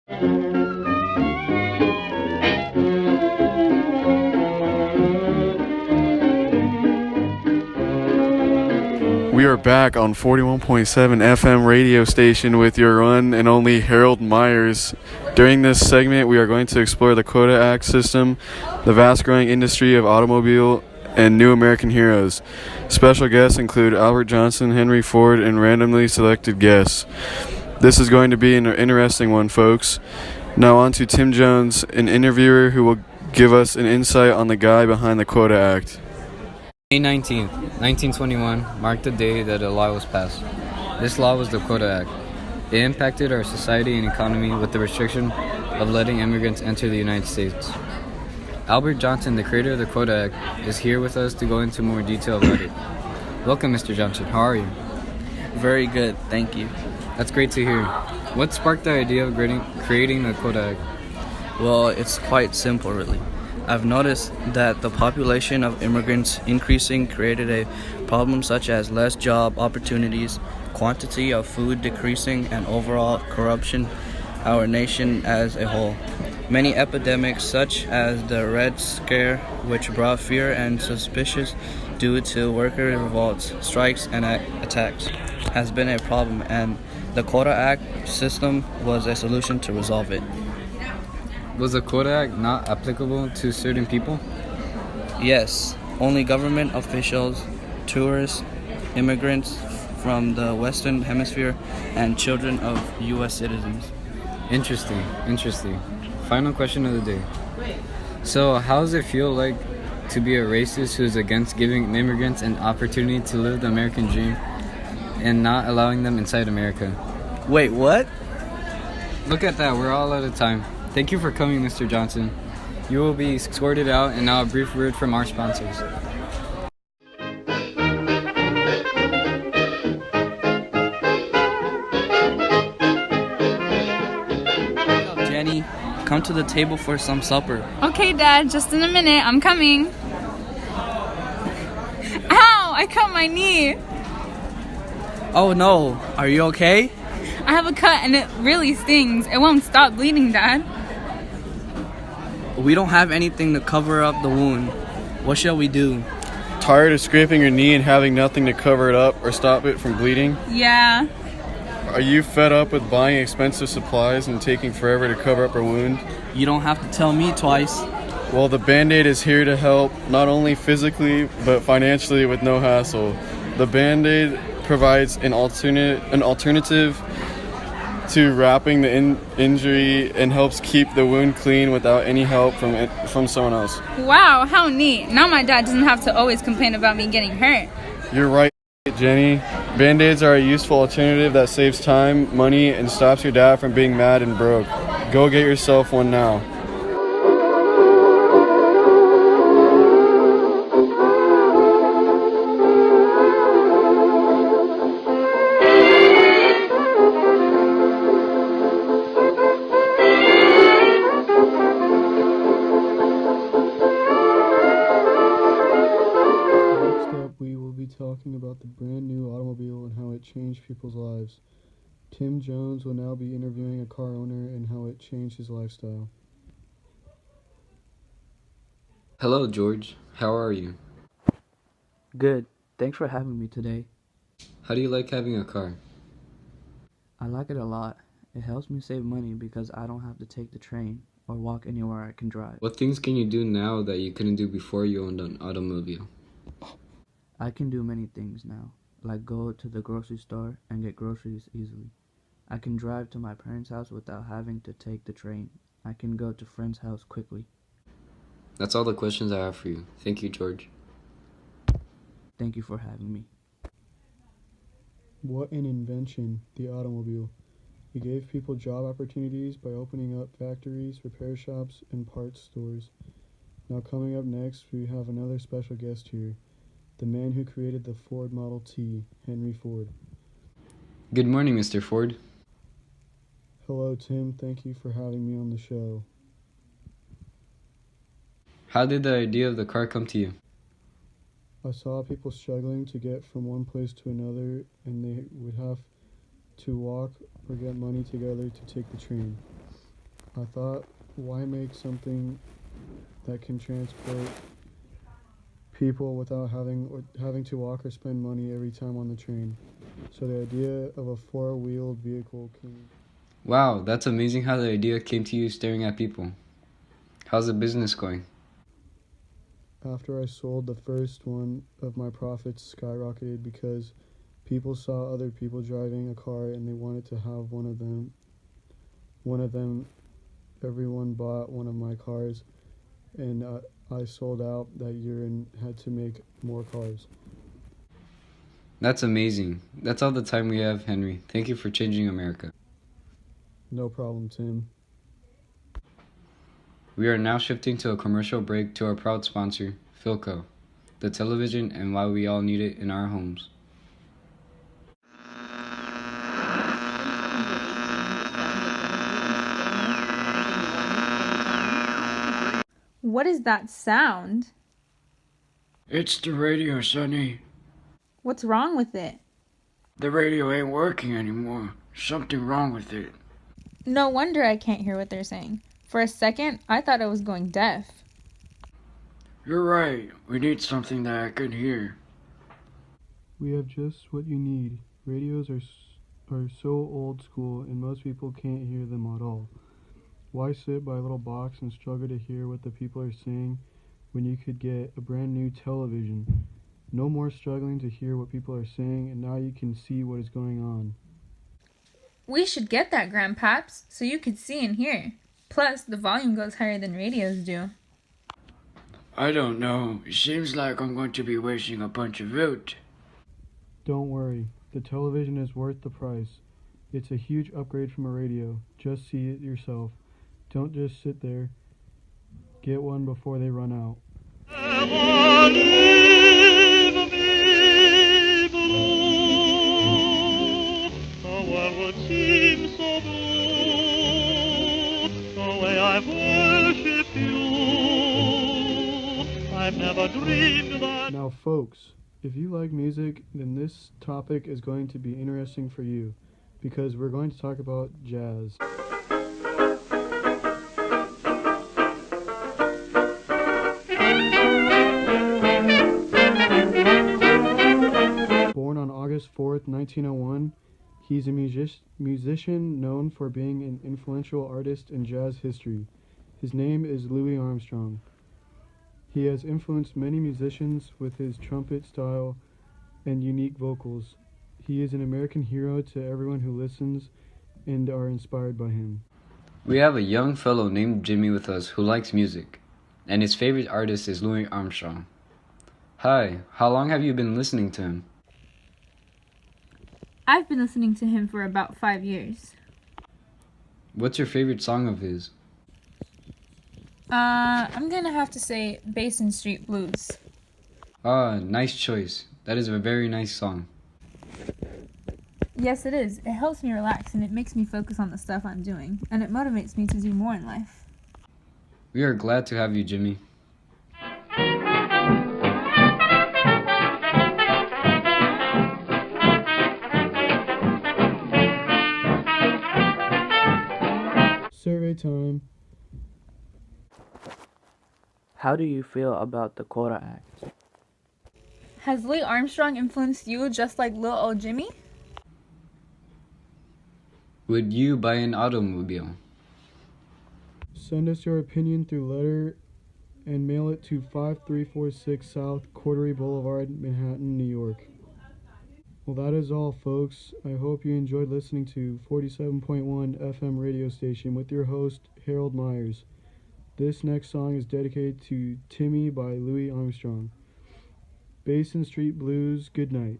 We are back on 41.7 FM radio station with your one and only Harold Myers. During this segment, we are going to explore the Quota Act system, the vast growing industry of automobile, and new American heroes. Special guests include Albert Johnson, Henry Ford, and randomly selected guests. This is going to be an interesting one, folks. Now on to Tim Jones, an interviewer who will give us an insight on the guy behind the Quota Act. May 19th, 1921 marked the day that a law was passed. This law was the Quota Act. It impacted our society and economy with the restriction of letting immigrants enter the United States. Albert Johnson, the creator of the Quota Act, is here with us to go into more detail about it. Welcome, Mr. Johnson. How are you? Very good, thank you. That's great to hear. What sparked the idea of creating the Quota Act? Well, it's quite simple, really. I've noticed that the population of immigrants increasing created a problem such as less job opportunities, quantity of food decreasing, and overall corruption our nation as a whole. Many epidemics such as the Red Scare, which brought fear and suspicion due to worker revolts, strikes, and attacks, has been a problem, and the Quota Act system was a solution to resolve it. Was the Quota Act not applicable to certain people? Yes, only government officials, tourists, immigrants from the Western Hemisphere, and children of U.S. citizens. Interesting. Final question of the day. So, how does it feel like to be a racist who's against giving immigrants an opportunity to live the American dream and not allowing them inside America? Wait, what? Look at that, we're all out of time. Thank you for coming, Mr. Johnson. You will be escorted out, and now a brief word from our sponsors. Jenny, come to the table for some supper. Okay, Dad, just in a minute. I'm coming. Ow! I cut my knee. Oh no, are you okay? I have a cut and it really stings. It won't stop bleeding, Dad. We don't have anything to cover up the wound. What shall we do? Tired of scraping your knee and having nothing to cover it up or stop it from bleeding? Yeah. Are you fed up with buying expensive supplies and taking forever to cover up a wound? You don't have to tell me twice. Well, the Band-Aid is here to help, not only physically, but financially with no hassle. The Band-Aid provides an alternative to wrapping the injury and helps keep the wound clean without any help from someone else. Wow, how neat. Now my dad doesn't have to always complain about me getting hurt. You're right, Jenny. Band-Aids are a useful alternative that saves time, money, and stops your dad from being mad and broke. Go get yourself one now. Talking about the brand new automobile and how it changed people's lives. Tim Jones will now be interviewing a car owner and how it changed his lifestyle. Hello, George. How are you? Good. Thanks for having me today. How do you like having a car? I like it a lot. It helps me save money because I don't have to take the train or walk anywhere I can drive. What things can you do now that you couldn't do before you owned an automobile? I can do many things now, like go to the grocery store and get groceries easily. I can drive to my parents' house without having to take the train. I can go to friends' house quickly. That's all the questions I have for you. Thank you, George. Thank you for having me. What an invention, the automobile. It gave people job opportunities by opening up factories, repair shops, and parts stores. Now coming up next, we have another special guest here. The man who created the Ford Model T, Henry Ford. Good morning, Mr. Ford. Hello, Tim. Thank you for having me on the show. How did the idea of the car come to you? I saw people struggling to get from one place to another, and they would have to walk or get money together to take the train. I thought, why make something that can transport people without having to walk or spend money every time on the train? So the idea of a four-wheeled vehicle came. Wow, that's amazing how the idea came to you staring at people. How's the business going? After I sold the first one of my profits skyrocketed because people saw other people driving a car and they wanted to have one of them. Everyone bought one of my cars, and I sold out that year and had to make more cars. That's amazing. That's all the time we have, Henry. Thank you for changing America. No problem, Tim. We are now shifting to a commercial break to our proud sponsor, Philco, the television and why we all need it in our homes. What is that sound? It's the radio, Sonny. What's wrong with it? The radio ain't working anymore. Something wrong with it. No wonder I can't hear what they're saying. For a second, I thought I was going deaf. You're right. We need something that I can hear. We have just what you need. Radios are so old school and most people can't hear them at all. Why sit by a little box and struggle to hear what the people are saying when you could get a brand new television? No more struggling to hear what people are saying, and now you can see what is going on. We should get that, Grandpaps, so you could see and hear. Plus, the volume goes higher than radios do. I don't know. It seems like I'm going to be wasting a bunch of vote. Don't worry. The television is worth the price. It's a huge upgrade from a radio. Just see it yourself. Don't just sit there. Get one before they run out. Now, folks, if you like music, then this topic is going to be interesting for you because we're going to talk about jazz. Born on August 4th, 1901, he's a musician known for being an influential artist in jazz history. His name is Louis Armstrong. He has influenced many musicians with his trumpet style and unique vocals. He is an American hero to everyone who listens and are inspired by him. We have a young fellow named Jimmy with us who likes music, and his favorite artist is Louis Armstrong. Hi, how long have you been listening to him? I've been listening to him for about 5 years. What's your favorite song of his? I'm gonna have to say Basin Street Blues. Ah, nice choice. That is a very nice song. Yes, it is. It helps me relax and it makes me focus on the stuff I'm doing, and it motivates me to do more in life. We are glad to have you, Jimmy. Survey time. How do you feel about the Quota Act? Has Louis Armstrong influenced you just like little old Jimmy? Would you buy an automobile? Send us your opinion through letter and mail it to 5346 South Cordery Boulevard, Manhattan, New York. Well, that is all, folks. I hope you enjoyed listening to 47.1 FM radio station with your host, Harold Myers. This next song is dedicated to Timmy by Louis Armstrong. Basin Street Blues, good night.